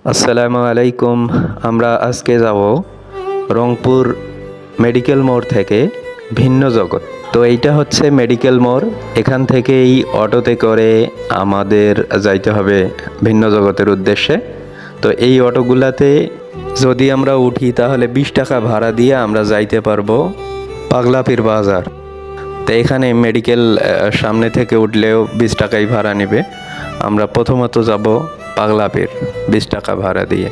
আসসালামু আলাইকুম। আমরা আজকে যাব রংপুর মেডিকেল মোড় থেকে ভিন্ন জগৎ। তো এইটা হচ্ছে মেডিকেল মোড়। এখান থেকেই অটোতে করে আমাদের যাইতে হবে ভিন্ন জগতের উদ্দেশ্যে। তো এই অটোগুলাতে যদি আমরা উঠি তাহলে 20 টাকা ভাড়া দিয়ে আমরা যাইতে পারবো পাগলাপীর বাজার। তো এখানে মেডিকেল সামনে থেকে উঠলেও 20 টাকাই ভাড়া নেবে। আমরা প্রথমত যাব পাগলাপীর 20 টাকা ভাড়া দিয়ে।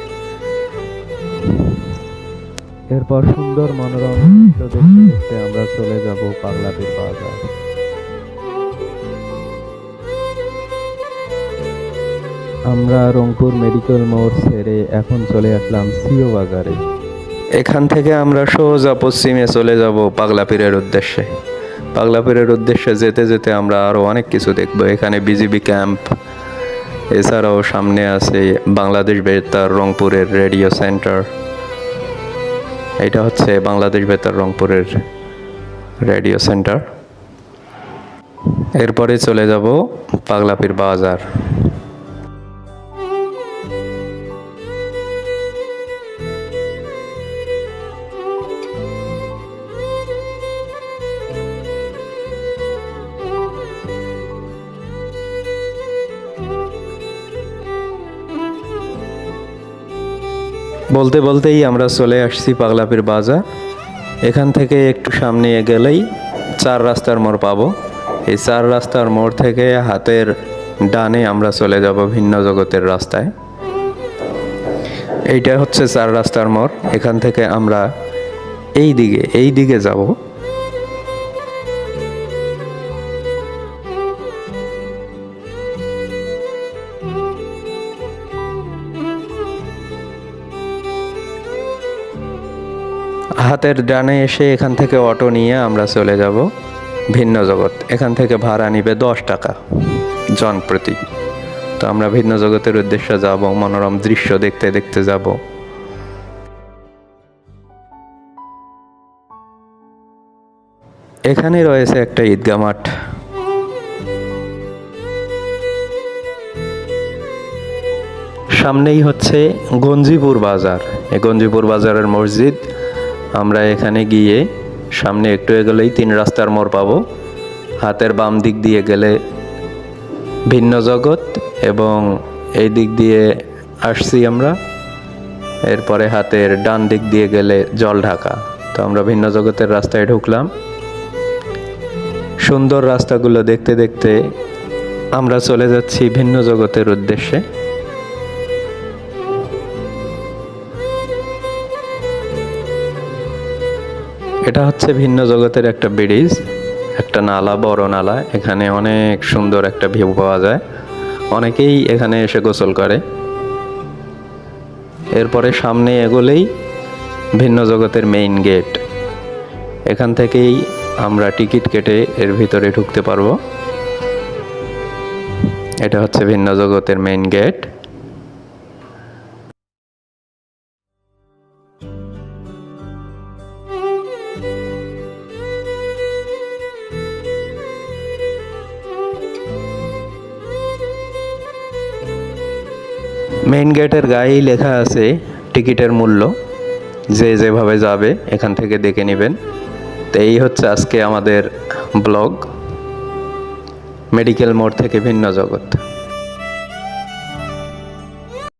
এরপর সুন্দর মনোরম দৃশ্য দেখতে দেখতে আমরা চলে যাব পাগলাপীর বাজার। আমরা রংপুর মেডিকেল মোড় ছেড়ে এখন চলে আসলাম সিও বাজারে। এখান থেকে আমরা সোজা পশ্চিমে চলে যাব পাগলাপীরের উদ্দেশ্যে। পাগলাপীরের উদ্দেশ্যে যেতে যেতে আমরা আরও অনেক কিছু দেখব। এখানে বিজিবি ক্যাম্প, এছাড়াও সামনে আছে বাংলাদেশ বেতার রংপুরের রেডিও সেন্টার। এটা হচ্ছে বাংলাদেশ বেতার রংপুরের রেডিও সেন্টার। এরপরে চলে যাব পাগলাপীর বাজার। বলতে বলতেই আমরা চলে আসছি পাগলাপীর বাজার। এখান থেকে একটু সামনে গেলেই 4 রাস্তার মোড় পাবো। এই 4 রাস্তার মোড় থেকে হাতের ডানে আমরা চলে যাব ভিন্ন জগতের রাস্তায়। এইটা হচ্ছে 4 রাস্তার মোড়। এখান থেকে আমরা এই দিকে যাব। হাতের ডানে এসে এখান থেকে অটো নিয়ে আমরা চলে যাব ভিন্ন জগৎ। এখান থেকে ভাড়া নিবে 10 টাকা জন প্রতি। তো আমরা ভিন্ন জগতের উদ্দেশ্যে যাব, মনোরম দৃশ্য দেখতে দেখতে যাব। এখানে রয়েছে একটা ঈদগাহ মাঠ। সামনেই হচ্ছে গঞ্জিপুর বাজার। এই গঞ্জিপুর বাজারের মসজিদ। আমরা এখানে গিয়ে সামনে একটু এগোলেই 3 রাস্তার মোড় পাবো। হাতের বাম দিক দিয়ে গেলে ভিন্ন জগৎ এবং এই দিক দিয়ে আসছি আমরা। এরপরে হাতের ডান দিক দিয়ে গেলে জলঢাকা। তো আমরা ভিন্ন জগতের রাস্তায় ঢুকলাম। সুন্দর রাস্তাগুলো দেখতে দেখতে আমরা চলে যাচ্ছি ভিন্ন জগতের উদ্দেশ্যে। এটা হচ্ছে ভিন্ন জগতের একটা ব্রিজ, একটা নালা, বড় নালা। এখানে অনেক সুন্দর একটা ভিউ পাওয়া যায়। অনেকেই এখানে এসে গোসল করে। এরপরে সামনে এগোলেই ভিন্ন জগতের মেইন গেট। এখান থেকেই আমরা টিকিট কেটে এর ভিতরে ঢুকতে পারবো। এটা হচ্ছে ভিন্ন জগতের মেইন গেট। মেইন গেটের গায়েই লেখা আছে টিকিটের মূল্য। যে যেভাবে যাবে এখান থেকে দেখে নেবেন। তো এই হচ্ছে আজকে আমাদের ব্লগ, মেডিকেল মোড় থেকে ভিন্ন জগৎ।